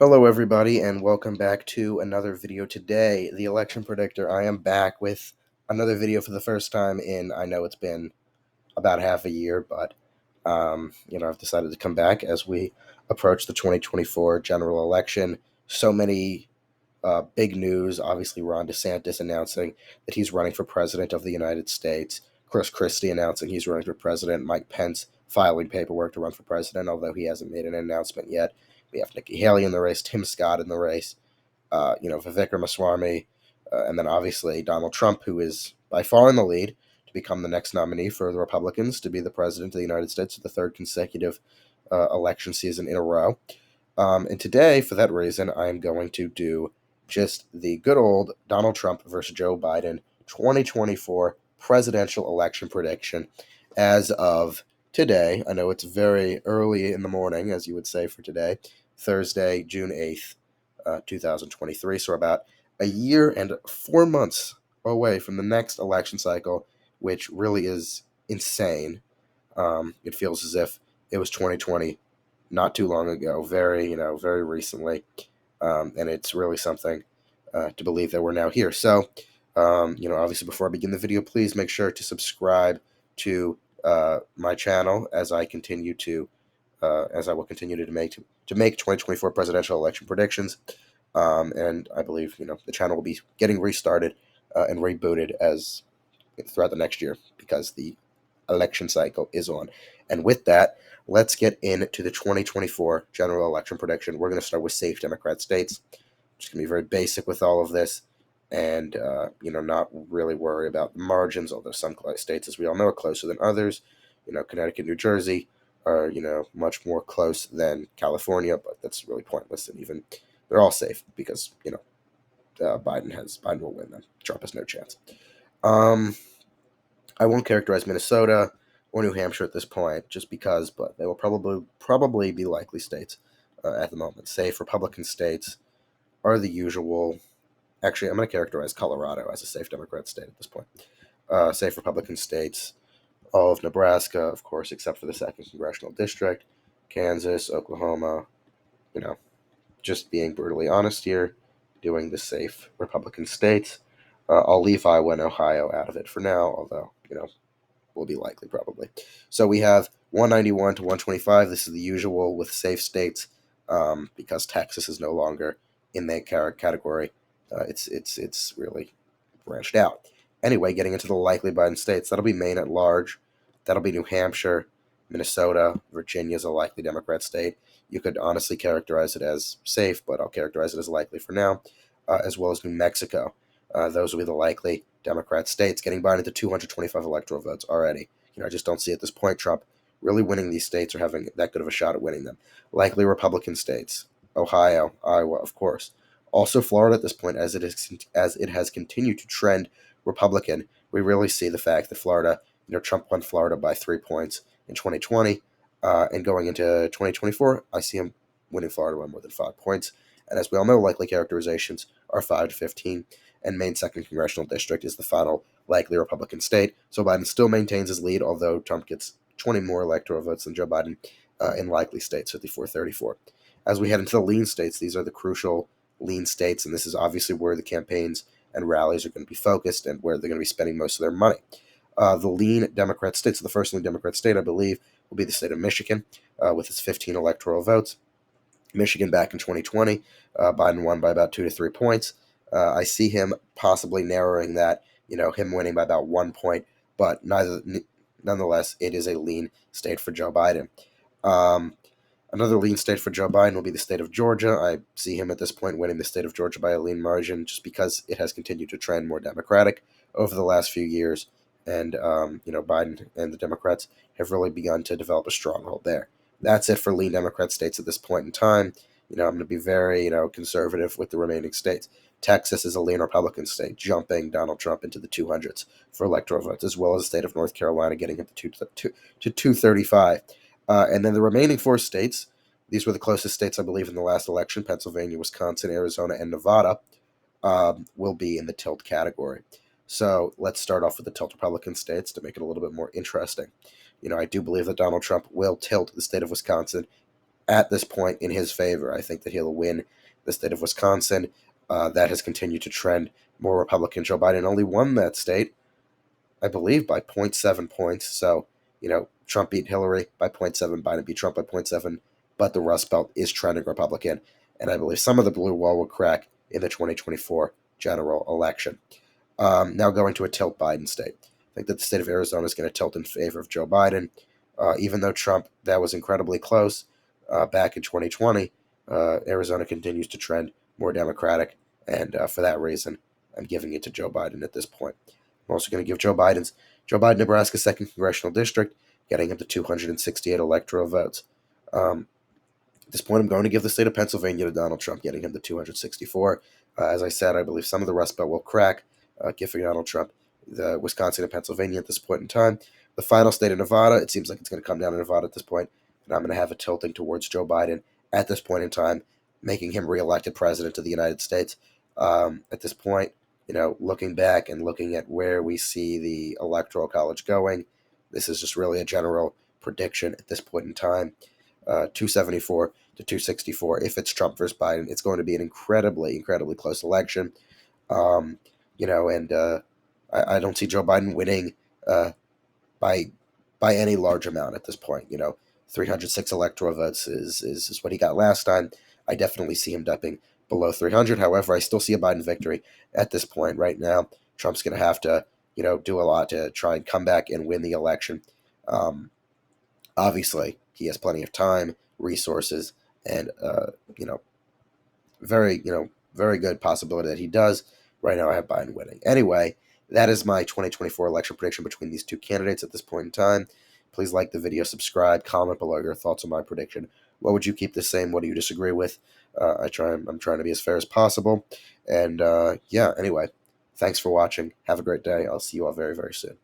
Hello, everybody, and welcome back to another video today. The Election Predictor. I am back with another video for the first time in, I know it's been about half a year, but, I've decided to come back as we approach the 2024 general election. So many big news. Obviously, Ron DeSantis announcing that he's running for president of the United States. Chris Christie announcing he's running for president. Mike Pence filing paperwork to run for president, although he hasn't made an announcement yet. We have Nikki Haley in the race, Tim Scott in the race, Vivek Ramaswamy, and then obviously Donald Trump, who is by far in the lead to become the next nominee for the Republicans to be the president of the United States for the third consecutive election season in a row. And today, for that reason, I am going to do just the good old Donald Trump versus Joe Biden 2024 presidential election prediction as of today. I know it's very early in the morning, as you would say for today, Thursday, June 8th, 2023. So we're about a year and 4 months away from the next election cycle, which really is insane. It feels as if it was 2020 not too long ago, very recently, and it's really something to believe that we're now here. So, obviously, before I begin the video, please make sure to subscribe to my channel as I continue to, as I will continue to make 2024 presidential election predictions. And I believe the channel will be getting restarted and rebooted as throughout the next year because the election cycle is on. And with that, let's get into the 2024 general election prediction. We're going to start with safe Democrat states. Just going to be very basic with all of this and, not really worry about the margins, although some states, as we all know, are closer than others. Connecticut, New Jersey are, much more close than California, but that's really pointless. And even they're all safe because, Biden will win them. Trump has no chance. I won't characterize Minnesota or New Hampshire at this point, just because, but they will probably be likely states at the moment. Safe Republican states are the usual. Actually, I'm going to characterize Colorado as a safe Democrat state at this point. Safe Republican states, all of Nebraska, of course, except for the second congressional district, Kansas, Oklahoma. Just being brutally honest here, doing the safe Republican states. I'll leave Iowa and Ohio out of it for now, although, will be likely probably. So we have 191 to 125. This is the usual with safe states because Texas is no longer in that category. It's really branched out. Anyway, getting into the likely Biden states, that'll be Maine at large. That'll be New Hampshire, Minnesota, Virginia is a likely Democrat state. You could honestly characterize it as safe, but I'll characterize it as likely for now, as well as New Mexico. Those will be the likely Democrat states, getting Biden to 225 electoral votes already. I just don't see at this point Trump really winning these states or having that good of a shot at winning them. Likely Republican states, Ohio, Iowa, of course. Also Florida at this point, as it has continued to trend Republican. We really see the fact that Florida, Trump won Florida by 3 points in 2020, and going into 2024, I see him winning Florida by more than 5 points. And as we all know, likely characterizations are 5 to 15 and Maine's second congressional district is the final likely Republican state. So Biden still maintains his lead, although Trump gets 20 more electoral votes than Joe Biden in likely states, 54-34. As we head into the lean states, these are the crucial lean states, and this is obviously where the campaigns and rallies are going to be focused and where they're going to be spending most of their money. The lean Democrat states, so the first lean Democrat state, I believe, will be the state of Michigan with its 15 electoral votes. Michigan back in 2020, Biden won by about 2 to 3 points. I see him possibly narrowing that, him winning by about 1 point, but nonetheless, it is a lean state for Joe Biden. Another lean state for Joe Biden will be the state of Georgia. I see him at this point winning the state of Georgia by a lean margin just because it has continued to trend more Democratic over the last few years. And, Biden and the Democrats have really begun to develop a stronghold there. That's it for lean Democrat states at this point in time. I'm going to be very, conservative with the remaining states. Texas is a lean Republican state, jumping Donald Trump into the 200s for electoral votes, as well as the state of North Carolina getting him to 235. And then the remaining 4 states, these were the closest states, I believe, in the last election, Pennsylvania, Wisconsin, Arizona, and Nevada, will be in the tilt category. So let's start off with the tilt Republican states to make it a little bit more interesting. I do believe that Donald Trump will tilt the state of Wisconsin at this point in his favor. I think that he'll win the state of Wisconsin. That has continued to trend more Republican. Joe Biden only won that state, I believe, by zero point 0.7 points. So, Trump beat Hillary by 0.7, Biden beat Trump by 0.7, but the Rust Belt is trending Republican, and I believe some of the blue wall will crack in the 2024 general election. Now going to a tilt Biden state. I think that the state of Arizona is going to tilt in favor of Joe Biden. Even though Trump, that was incredibly close back in 2020, Arizona continues to trend more Democratic, and for that reason, I'm giving it to Joe Biden at this point. I'm also going to give Joe Biden, Nebraska's second congressional district, getting him to 268 electoral votes. At this point, I'm going to give the state of Pennsylvania to Donald Trump, getting him to 264. As I said, I believe some of the Rust Belt will crack, giving Donald Trump the Wisconsin and Pennsylvania at this point in time. The final state of Nevada, it seems like it's going to come down to Nevada at this point, and I'm going to have it tilting towards Joe Biden at this point in time, making him reelected president of the United States. At this point, looking back and looking at where we see the Electoral College going, this is just really a general prediction at this point in time. 274 to 264. If it's Trump versus Biden, it's going to be an incredibly, incredibly close election. And I don't see Joe Biden winning by any large amount at this point. 306 electoral votes is what he got last time. I definitely see him dipping below 300. However, I still see a Biden victory at this point. Right now, Trump's going to have to, do a lot to try and come back and win the election. Obviously, he has plenty of time, resources, and very very good possibility that he does. Right now, I have Biden winning. Anyway, that is my 2024 election prediction between these two candidates at this point in time. Please like the video, subscribe, comment below your thoughts on my prediction. What would you keep the same? What do you disagree with? I'm trying to be as fair as possible. And yeah, anyway, thanks for watching. Have a great day. I'll see you all very, very soon.